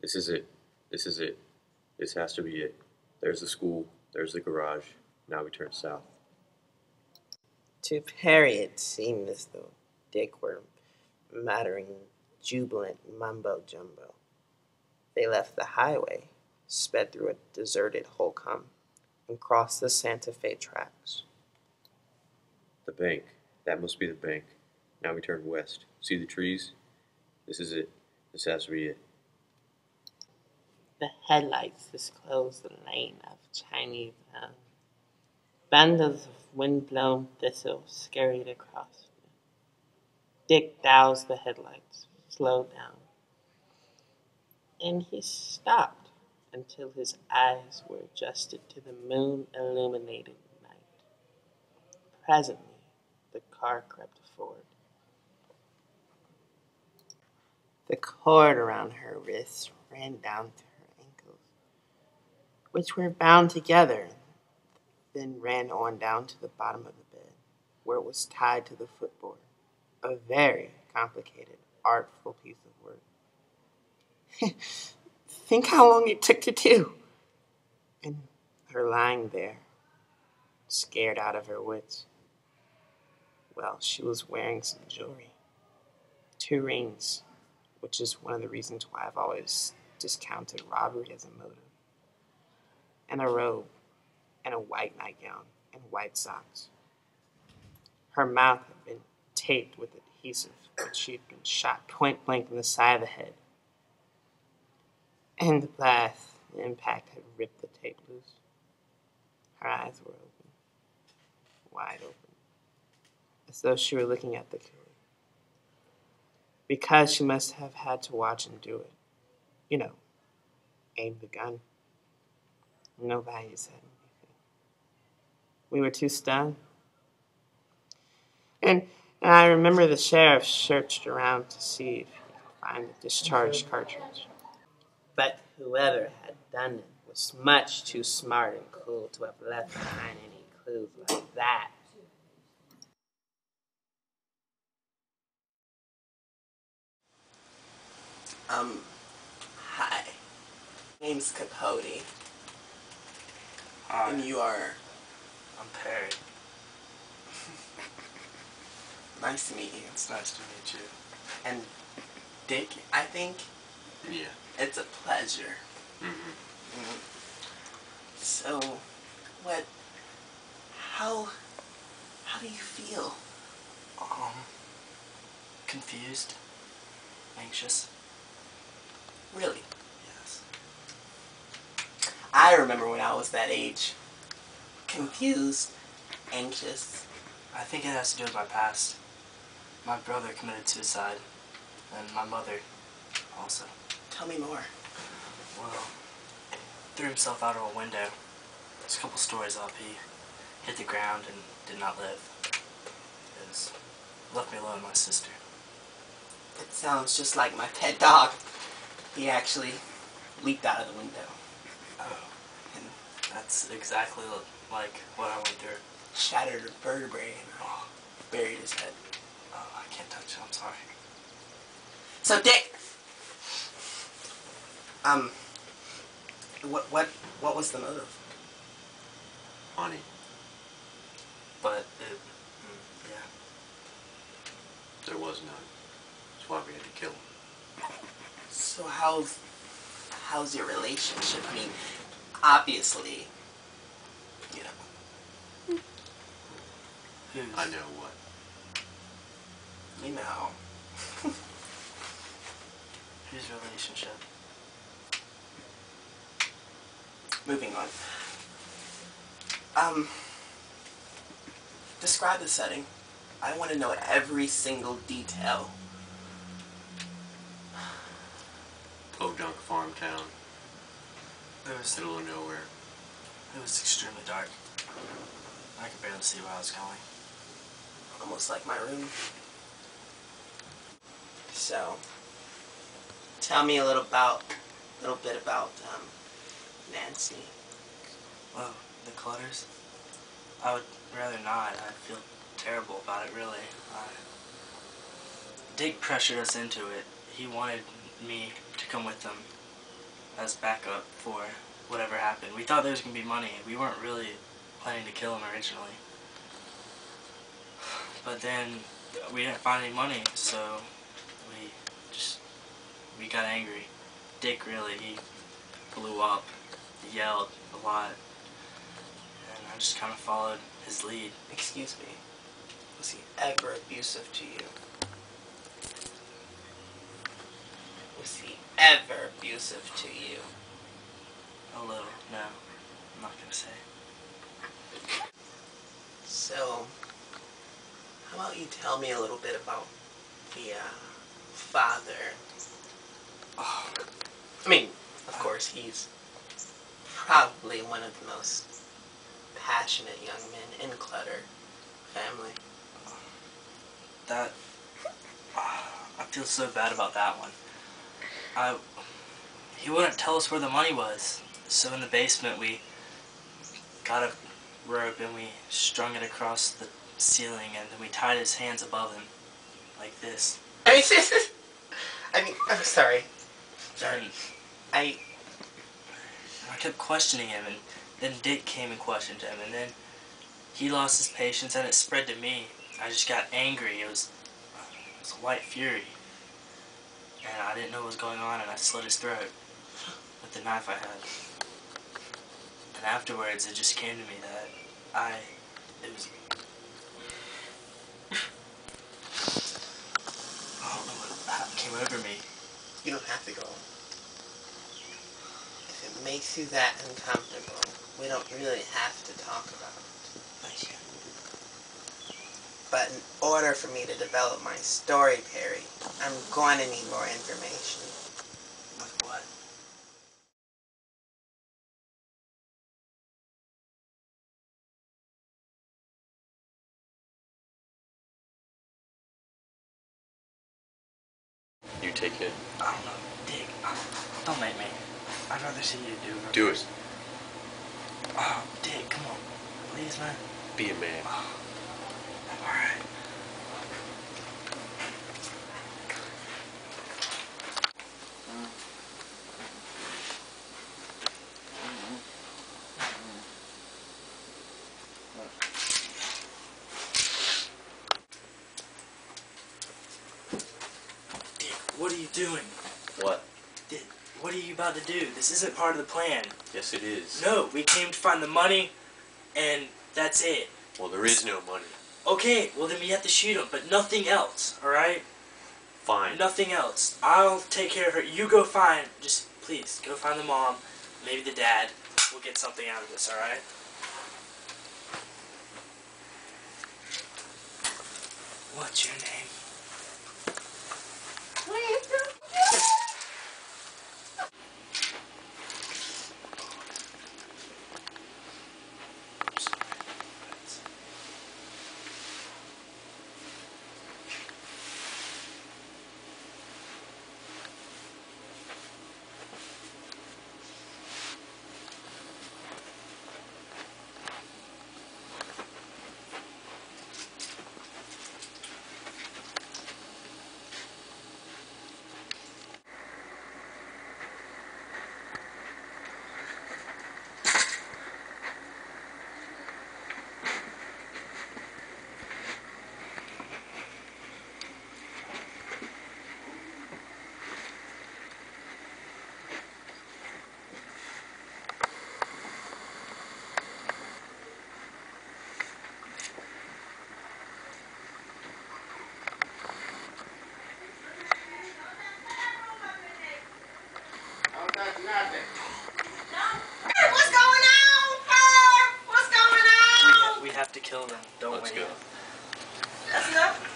This is it. This is it. This has to be it. There's the school. There's the garage. Now we turn south. To Perry, it seemed as though Dick were muttering jubilant mumbo-jumbo. They left the highway, sped through a deserted Holcomb, and crossed the Santa Fe tracks. The bank. That must be the bank. Now we turn west. See the trees? This is it. This has to be it. The headlights disclosed the lane of Chinese vans. Bundles of wind-blown thistle scurried across. Dick doused the headlights, slowed down, and he stopped until his eyes were adjusted to the moon-illuminated night. Presently, the car crept forward. The cord around her wrists ran down to her ankles, which were bound together, then ran on down to the bottom of the bed, where it was tied to the footboard. A very complicated, artful piece of work. Think how long it took to do. And her lying there, scared out of her wits. Well, she was wearing some jewelry. 2 rings, which is one of the reasons why I've always discounted robbery as a motive. And a robe, and a white nightgown, and white socks. Her mouth had been taped with adhesive, but she had been shot point blank in the side of the head. And the blast, the impact had ripped the tape loose. Her eyes were open, wide open, as though she were looking at the killer. Because she must have had to watch him do it. You know, aim the gun. Nobody said anything. We were too stunned. And I remember the sheriff searched around to see if he could find the discharged cartridge. But whoever had done it was much too smart and cool to have left behind any clues like that. Hi. Name's Capote. Hi. And you are? I'm Perry. Nice to meet you. It's nice to meet you. And Dick, I think? Yeah. It's a pleasure. So, how do you feel? Confused. Anxious. Really? Yes. I remember when I was that age. Confused, anxious. I think it has to do with my past. My brother committed suicide, and my mother also. Tell me more. Well, threw himself out of a window. It's a couple stories up. He hit the ground and did not live. Left me alone with my sister. It sounds just like my pet dog. He actually leaped out of the window. Oh. And that's exactly like what I went through. Shattered a vertebrae and buried his head. Oh, I can't touch it. I'm sorry. So, Dick! What was the motive? Money. But yeah. There was none. That's why we had to kill him. So how's your relationship? I mean, obviously, you know. I know what. You know. Whose relationship? Moving on. Describe the setting. I want to know every single detail. Podunk farm town. It was Middle of nowhere. It was extremely dark. I could barely see where I was going. Almost like my room. So, tell me a little bit about Nancy. Well, the clutters. I would rather not. I feel terrible about it, really. Dick pressured us into it. He wanted me to come with him, as backup for whatever happened. We thought there was going to be money. We weren't really planning to kill him originally. But then we didn't find any money, so we got angry. Dick really, he blew up, he yelled a lot, and I just kind of followed his lead. Excuse me. Was he ever abusive to you? Was he ever abusive to you? A little, no, I'm not gonna say. So, how about you tell me a little bit about the father? Oh, I mean, of course, he's probably one of the most passionate young men in Clutter family. I feel so bad about that one. He wouldn't tell us where the money was, so in the basement we got a rope and we strung it across the ceiling and then we tied his hands above him, like this. I mean, I'm sorry. And I kept questioning him, and then Dick came and questioned him, and then he lost his patience and it spread to me. I just got angry. It was a white fury. And I didn't know what was going on, and I slit his throat with the knife I had. And afterwards, it just came to me that it was... I don't know what came over me. You don't have to go. If it makes you that uncomfortable, we don't really have to talk about it. Thank you. But in order for me to develop my story, Perry, I'm going to need more information. Like what? You take it. I don't know. Dick, don't make me. I'd rather see you do it. Do it. Oh, Dick, come on. Please, man. Be a man. Oh. Alright. Dick, what are you doing? What? Dick, what are you about to do? This isn't part of the plan. Yes, it is. No, we came to find the money, and that's it. Well, there is no money. Okay, well then we have to shoot him, but nothing else, alright? Fine. Nothing else. I'll take care of her. You go find, just please, go find the mom, maybe the dad. We'll get something out of this, alright? What's your name? What's going on, Herb? What's going on? We have to kill them, don't Let's we? go. That's enough.